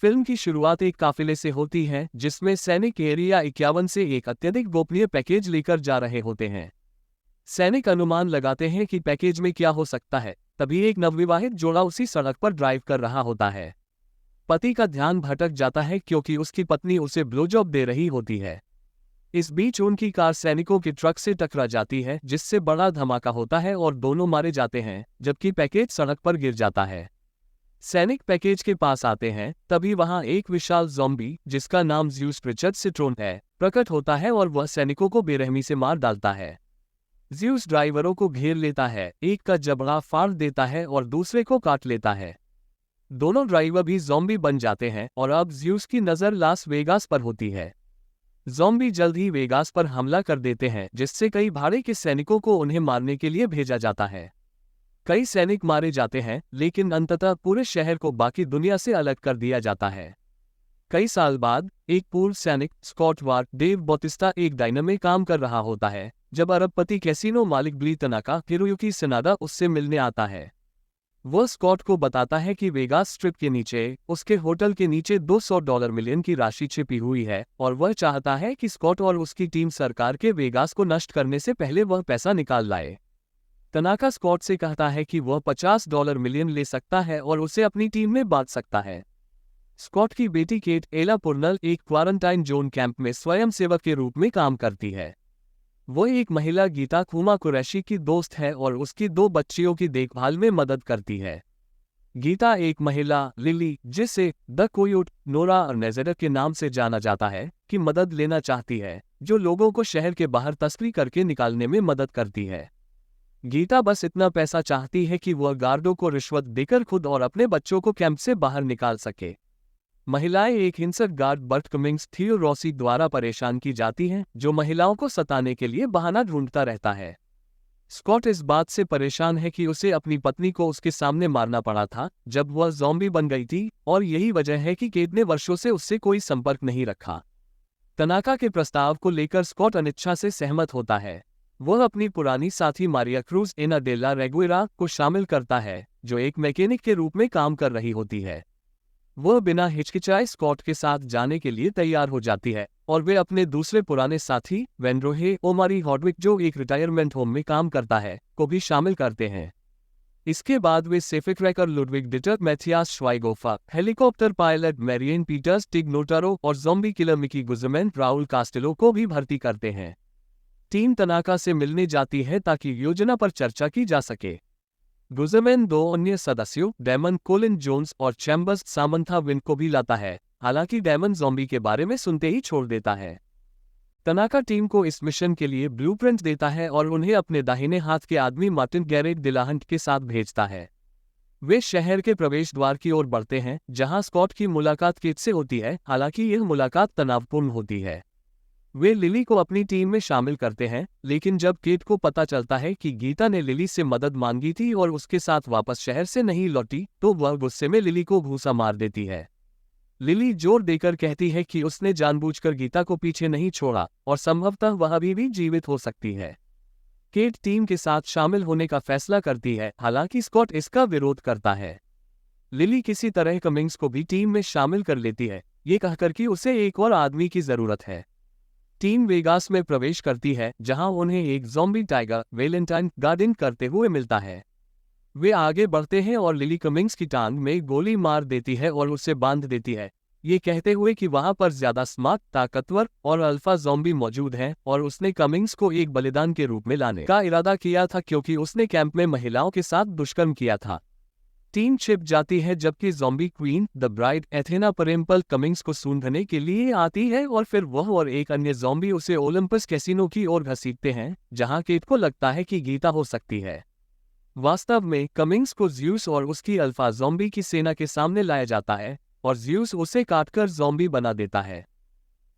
Film की शुरुआत एक काफिले से होती है जिसमें सैनिक एरिया 51 से एक अत्यधिक गोपनीय पैकेज लेकर जा रहे होते हैं। सैनिक अनुमान लगाते हैं कि पैकेज में क्या हो सकता है, तभी एक नवविवाहित जोड़ा उसी सड़क पर ड्राइव कर रहा होता है। पति का ध्यान भटक जाता है क्योंकि उसकी पत्नी उसे ब्लोजॉब दे रही होती है। इस बीच उनकी कार सैनिकों के ट्रक से टकरा जाती है जिससे बड़ा धमाका होता है और दोनों मारे जाते हैं, जबकि पैकेज सड़क पर गिर जाता है। सैनिक पैकेज के पास आते हैं, तभी वहां एक विशाल ज़ॉम्बी जिसका नाम ज़्यूस प्रिचर्ड सिट्रोन है, प्रकट होता है और वह सैनिकों को बेरहमी से मार डालता है। ज़्यूस ड्राइवरों को घेर लेता है, एक का जबड़ा फाड़ देता है और दूसरे को काट लेता है। दोनों ड्राइवर भी ज़ॉम्बी बन जाते हैं और अब ज़्यूस की नज़र लास वेगास पर होती है। ज़ॉम्बी जल्द ही वेगास पर हमला कर देते हैं जिससे कई भाड़े के सैनिकों को उन्हें मारने के लिए भेजा जाता है। कई सैनिक मारे जाते हैं लेकिन अंततः पूरे शहर को बाकी दुनिया से अलग कर दिया जाता है। कई साल बाद एक पूर्व सैनिक स्कॉट वार्ड डेव बॉटिस्टा एक डायना में काम कर रहा होता है जब अरबपति कैसीनो मालिक ब्ली तनाका हिरोयुकी सनादा उससे मिलने आता है। वह स्कॉट को बताता है कि वेगास स्ट्रिप के नीचे उसके होटल के नीचे $200 मिलियन की राशि छिपी हुई है और वह चाहता है कि स्कॉट और उसकी टीम सरकार के वेगास को नष्ट करने से पहले वह पैसा निकाल लाए। तनाका स्कॉट से कहता है कि वह $50 मिलियन ले सकता है और उसे अपनी टीम में बांट सकता है। स्कॉट की बेटी केट एला पुर्नल एक क्वारंटाइन जोन कैंप में स्वयंसेवक के रूप में काम करती है। वो एक महिला गीता खुमा कुरैशी की दोस्त है और उसकी 2 बच्चियों की देखभाल में मदद करती है। गीता एक महिला लिली, जिसे द कोयोट नोरा और नेजेडर के नाम से जाना जाता है, की मदद लेना चाहती है, जो लोगों को शहर के बाहर तस्करी करके निकालने में मदद करती है। गीता बस इतना पैसा चाहती है कि वह गार्डों को रिश्वत देकर खुद और अपने बच्चों को कैंप से बाहर निकाल सके। महिलाएं एक हिंसक गार्ड बर्ट कमिंग्स थियो रॉसी द्वारा परेशान की जाती हैं, जो महिलाओं को सताने के लिए बहाना ढूंढता रहता है। स्कॉट इस बात से परेशान है कि उसे अपनी पत्नी को उसके सामने मारना पड़ा था जब वह ज़ॉम्बी बन गई थी, और यही वजह है कि केट ने वर्षों से उससे कोई संपर्क नहीं रखा। तनाका के प्रस्ताव को लेकर स्कॉट अनिच्छा से सहमत होता है। वह अपनी पुरानी साथी मारिया क्रूज एना डेला रेगुएरा को शामिल करता है, जो एक मैकेनिक के रूप में काम कर रही होती है। वह बिना हिचकिचाए स्कॉट के साथ जाने के लिए तैयार हो जाती है और वे अपने दूसरे पुराने साथी वेंड्रोहे ओमारी हॉडविक, जो एक रिटायरमेंट होम में काम करता है, को भी शामिल करते हैं। इसके बाद वे safecracker Ludwig Dieter Matthias Schweighofer, helicopter pilot Marianne Peters Tig Notaro और zombie killer Mikey Guzman Raul Castillo को भी भर्ती करते हैं। टीम तनाका से मिलने जाती है ताकि योजना पर चर्चा की जा सके। गुज़मैन 2 अन्य सदस्यों डेमन कोलिन जोन्स और चैम्बर्स सामंथा विन को भी लाता है, हालांकि डेमन ज़ॉम्बी के बारे में सुनते ही छोड़ देता है। तनाका टीम को इस मिशन के लिए ब्लूप्रिंट देता है और उन्हें अपने दाहिने हाथ के आदमी मार्टिन गैरेट डिलाहंट के साथ भेजता है। वे शहर के प्रवेश द्वार की ओर बढ़ते हैं जहां स्कॉट की मुलाकात केट से होती है, हालांकि यह मुलाकात तनावपूर्ण होती है। वे लिली को अपनी टीम में शामिल करते हैं, लेकिन जब केट को पता चलता है कि गीता ने लिली से मदद मांगी थी और उसके साथ वापस शहर से नहीं लौटी, तो वह गुस्से में लिली को घूंसा मार देती है। लिली जोर देकर कहती है कि उसने जानबूझकर गीता को पीछे नहीं छोड़ा और संभवतः वह अभी भी जीवित हो सकती है। केट टीम के साथ शामिल होने का फैसला करती है, हालांकि स्कॉट इसका विरोध करता है। लिली किसी तरह कमिंग्स को भी टीम में शामिल कर लेती है, ये कहकर कि उसे एक और आदमी की जरूरत है। टीम वेगास में प्रवेश करती है जहां उन्हें एक ज़ॉम्बी टाइगर वैलेंटाइन गार्डन करते हुए मिलता है। वे आगे बढ़ते हैं और लिली कमिंग्स की टांग में गोली मार देती है और उसे बांध देती है, ये कहते हुए कि वहां पर ज्यादा स्मार्ट, ताकतवर और अल्फा ज़ॉम्बी मौजूद हैं और उसने कमिंग्स को एक बलिदान के रूप में लाने का इरादा किया था क्योंकि उसने कैंप में महिलाओं के साथ दुष्कर्म किया था। टीम छिप जाती है जबकि zombie queen the bride Athena Perample Cummings को सूंघने के लिए आती है और फिर वह और एक अन्य ज़ॉम्बी उसे ओलंपस कैसीनो की ओर घसीटते हैं, जहां केट को लगता है कि गीता हो सकती है। वास्तव में कमिंग्स को ज़्यूस और उसकी अल्फा ज़ॉम्बी की सेना के सामने लाया जाता है और ज़्यूस उसे काटकर ज़ॉम्बी बना देता है।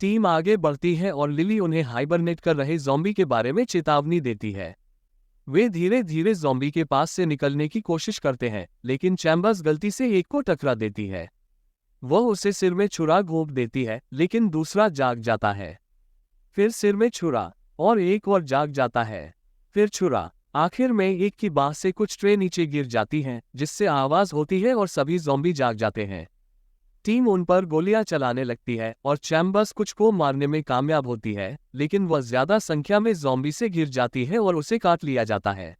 टीम आगे बढ़ती है और लिली उन्हें हाइबरनेट कर रहे ज़ॉम्बी के बारे में चेतावनी देती है। वे धीरे धीरे ज़ॉम्बी के पास से निकलने की कोशिश करते हैं, लेकिन चैम्बर्स गलती से एक को टकरा देती है। वह उसे सिर में छुरा घोंप देती है, लेकिन दूसरा जाग जाता है। फिर सिर में छुरा और एक और जाग जाता है, फिर छुरा। आखिर में एक की बाह से कुछ ट्रे नीचे गिर जाती हैं, जिससे आवाज होती है और सभी ज़ॉम्बी जाग जाते हैं। टीम उन पर गोलियां चलाने लगती है और चैम्बर्स कुछ को मारने में कामयाब होती है, लेकिन वह ज्यादा संख्या में ज़ॉम्बी से घिर जाती है और उसे काट लिया जाता है।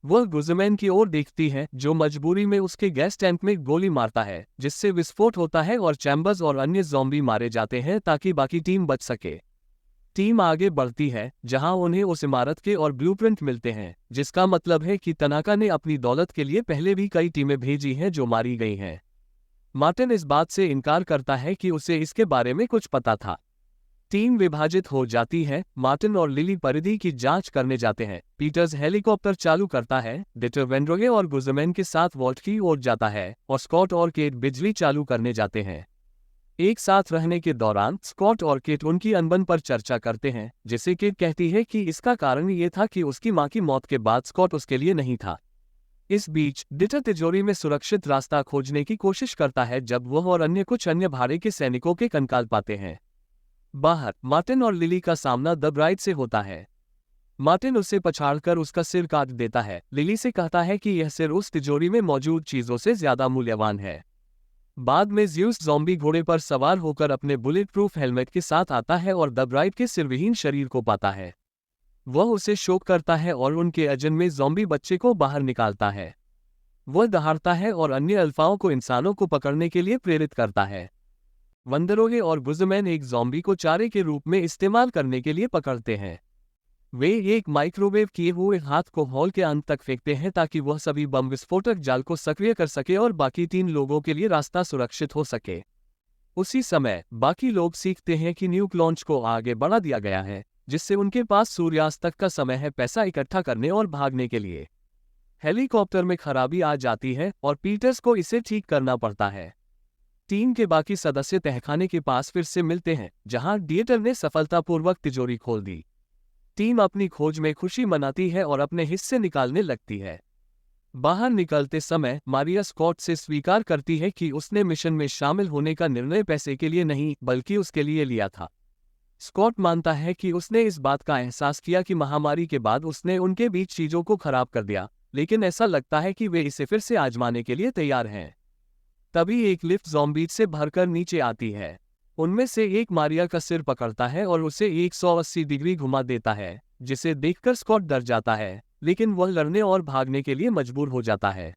वह गुज़मैन की ओर देखती है, जो मजबूरी में उसके गैस टैंक में गोली मारता है, जिससे विस्फोट होता है और चैम्बर्स और अन्य ज़ॉम्बी मारे जाते हैं ताकि बाकी टीम बच सके। टीम आगे बढ़ती है, जहां उन्हें उस इमारत के और ब्लूप्रिंट मिलते हैं, जिसका मतलब है कि तनाका ने अपनी दौलत के लिए पहले भी कई टीमें भेजी हैं जो मारी गई हैं। मार्टिन इस बात से इनकार करता है कि उसे इसके बारे में कुछ पता था। टीम विभाजित हो जाती है। मार्टिन और लिली परिधि की जांच करने जाते हैं। पीटर्स हेलीकॉप्टर चालू करता है, डिटर वेंड्रोगे और गुज़मैन के साथ वॉल्ट की ओर जाता है और स्कॉट और केट बिजली चालू करने जाते हैं। एक साथ रहने के दौरान स्कॉट और केट उनकी अनबन पर चर्चा करते हैं, जिसे केट कहती है कि इसका कारण ये था कि उसकी मां की मौत के बाद स्कॉट उसके लिए नहीं था। इस बीच डिटर तिजोरी में सुरक्षित रास्ता खोजने की कोशिश करता है जब वह और अन्य कुछ अन्य भाड़े के सैनिकों के कंकाल पाते हैं। बाहर मार्टिन और लिली का सामना द ब्राइड से होता है। मार्टिन उसे पछाड़कर उसका सिर काट देता है। लिली से कहता है कि यह सिर उस तिजोरी में मौजूद चीजों से ज्यादा मूल्यवान है। बाद में ज़्यूस ज़ॉम्बी घोड़े पर सवार होकर अपने बुलेट प्रूफ हेलमेट के साथ आता है और द ब्राइड के सिरविहीन शरीर को पाता है। वह उसे शोक करता है और उनके अजन में ज़ॉम्बी बच्चे को बाहर निकालता है। वह दहाड़ता है और अन्य अल्फाओं को इंसानों को पकड़ने के लिए प्रेरित करता है। वंदरोगे और गुज़मैन एक ज़ॉम्बी को चारे के रूप में इस्तेमाल करने के लिए पकड़ते हैं। वे एक माइक्रोवेव किए हुए हाथ को हॉल के अंत तक फेंकते हैं ताकि वह सभी बम विस्फोटक जाल को सक्रिय कर सके और बाकी 3 लोगों के लिए रास्ता सुरक्षित हो सके। उसी समय बाकी लोग सीखते हैं कि न्यूक लॉन्च को आगे बढ़ा दिया गया है, जिससे उनके पास सूर्यास्त तक का समय है पैसा इकट्ठा करने और भागने के लिए। हेलीकॉप्टर में खराबी आ जाती है और पीटर्स को इसे ठीक करना पड़ता है। टीम के बाकी सदस्य तहखाने के पास फिर से मिलते हैं, जहां डिएटर ने सफलतापूर्वक तिजोरी खोल दी। टीम अपनी खोज में खुशी मनाती है और अपने हिस्से निकालने लगती है। बाहर निकलते समय मारिया स्कॉट से स्वीकार करती है कि उसने मिशन में शामिल होने का निर्णय पैसे के लिए नहीं बल्कि उसके लिए लिया था। स्कॉट मानता है कि उसने इस बात का एहसास किया कि महामारी के बाद उसने उनके बीच चीजों को खराब कर दिया, लेकिन ऐसा लगता है कि वे इसे फिर से आजमाने के लिए तैयार हैं। तभी एक लिफ्ट ज़ॉम्बीज से भरकर नीचे आती है। उनमें से एक मारिया का सिर पकड़ता है और उसे 180 डिग्री घुमा देता है, जिसे देखकर स्कॉट डर जाता है, लेकिन वह लड़ने और भागने के लिए मजबूर हो जाता है।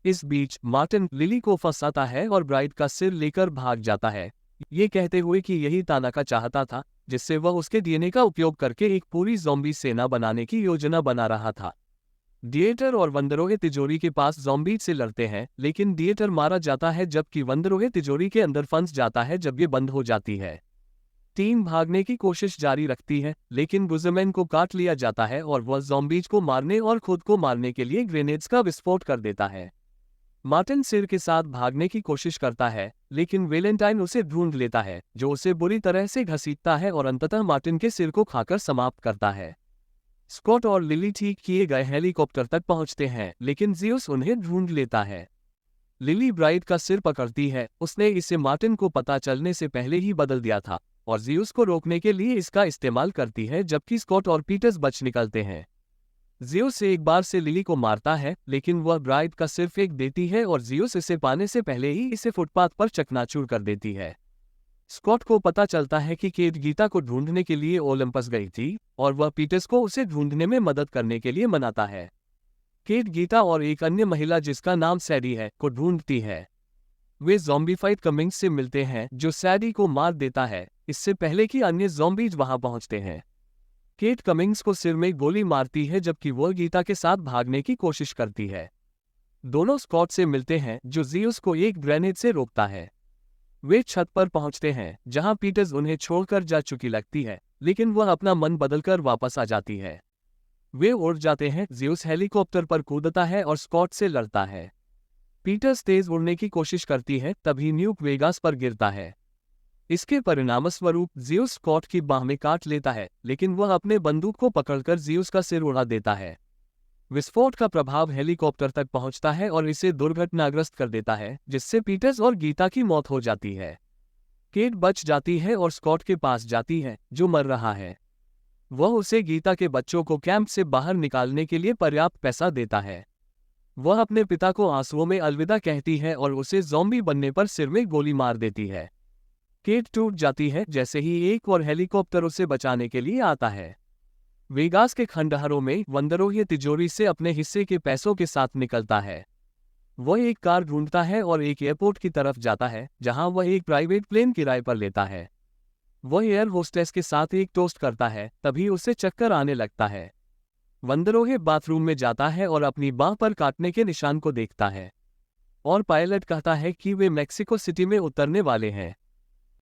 इस बीच मार्टिन लिली को फंसाता है और ब्राइड का सिर लेकर भाग जाता है, ये कहते हुए कि यही तानाका चाहता था, जिससे वह उसके डीएनए का उपयोग करके एक पूरी ज़ॉम्बी सेना बनाने की योजना बना रहा था। डिएटर और वंदरोगे तिजोरी के पास ज़ॉम्बीज से लड़ते हैं, लेकिन डिएटर मारा जाता है जबकि वंदरोगे तिजोरी के अंदर फंस जाता है जब ये बंद हो जाती है। टीम भागने की कोशिश जारी रखती है, लेकिन गुज़मैन को काट लिया जाता है और वह ज़ॉम्बीज को मारने और खुद को मारने के लिए ग्रेनेड्स का विस्फोट कर देता है। मार्टिन सिर के साथ भागने की कोशिश करता है, लेकिन वेलेंटाइन उसे ढूंढ लेता है, जो उसे बुरी तरह से घसीटता है और अंततः मार्टिन के सिर को खाकर समाप्त करता है। स्कॉट और लिली ठीक किए गए हेलीकॉप्टर तक पहुंचते हैं, लेकिन ज़्यूस उन्हें ढूंढ लेता है। लिली ब्राइड का सिर पकड़ती है, उसने इसे मार्टिन को पता चलने से पहले ही बदल दिया था, और ज़्यूस को रोकने के लिए इसका इस्तेमाल करती है, जबकि स्कॉट और पीटर्स बच निकलते हैं। ज़्यूस एक बार से लिली को मारता है, लेकिन वह ब्राइड का सिर फेंक देती है और ज़्यूस इसे पाने से पहले ही इसे फुटपाथ पर चकनाचूर कर देती है। स्कॉट को पता चलता है कि केट गीता को ढूंढने के लिए ओलंपस गई थी और वह पीटर्स को उसे ढूंढने में मदद करने के लिए मनाता है। केट गीता और एक अन्य महिला जिसका नाम सैडी है को ढूंढती है। वे ज़ॉम्बीफाइड कमिंग्स से मिलते हैं, जो सैडी को मार देता है, इससे पहले कि अन्य ज़ॉम्बीज वहां पहुंचते हैं। केट कमिंग्स को सिर में गोली मारती है जबकि वह गीता के साथ भागने की कोशिश करती है। दोनों स्कॉट से मिलते हैं, जो ज़्यूस को एक ग्रेनेड से रोकता है। वे छत पर पहुंचते हैं, जहां पीटर्स उन्हें छोड़कर जा चुकी लगती है, लेकिन वह अपना मन बदलकर वापस आ जाती है। वे उड़ जाते हैं। ज़्यूस हेलीकॉप्टर पर कूदता है और स्कॉट से लड़ता है। पीटर्स तेज उड़ने की कोशिश करती है, तभी न्यूक वेगास पर गिरता है। इसके परिणामस्वरूप ज़्यूस स्कॉट की बाह में काट लेता है, लेकिन वह अपने बंदूक को पकड़कर ज़्यूस का सिर उड़ा देता है। विस्फोट का प्रभाव हेलीकॉप्टर तक पहुंचता है और इसे दुर्घटनाग्रस्त कर देता है, जिससे पीटर्स और गीता की मौत हो जाती है। केट बच जाती है और स्कॉट के पास जाती है, जो मर रहा है। वह उसे गीता के बच्चों को कैंप से बाहर निकालने के लिए पर्याप्त पैसा देता है। वह अपने पिता को आंसुओं में अलविदा कहती है और उसे ज़ॉम्बी बनने पर सिर में गोली मार देती है। केट टूट जाती है जैसे ही एक और हेलीकॉप्टर उसे बचाने के लिए आता है। वेगास के खंडहरों में वंदरोह तिजोरी से अपने हिस्से के पैसों के साथ निकलता है। वह एक कार ढूंढता है और एक एयरपोर्ट की तरफ जाता है जहां वह एक प्राइवेट प्लेन किराए पर लेता है। वह एयर होस्टेस के साथ एक टोस्ट करता है, तभी उसे चक्कर आने लगता है। वंदरोह बाथरूम में जाता है और अपनी बांह पर काटने के निशान को देखता है और पायलट कहता है कि वे मेक्सिको सिटी में उतरने वाले हैं।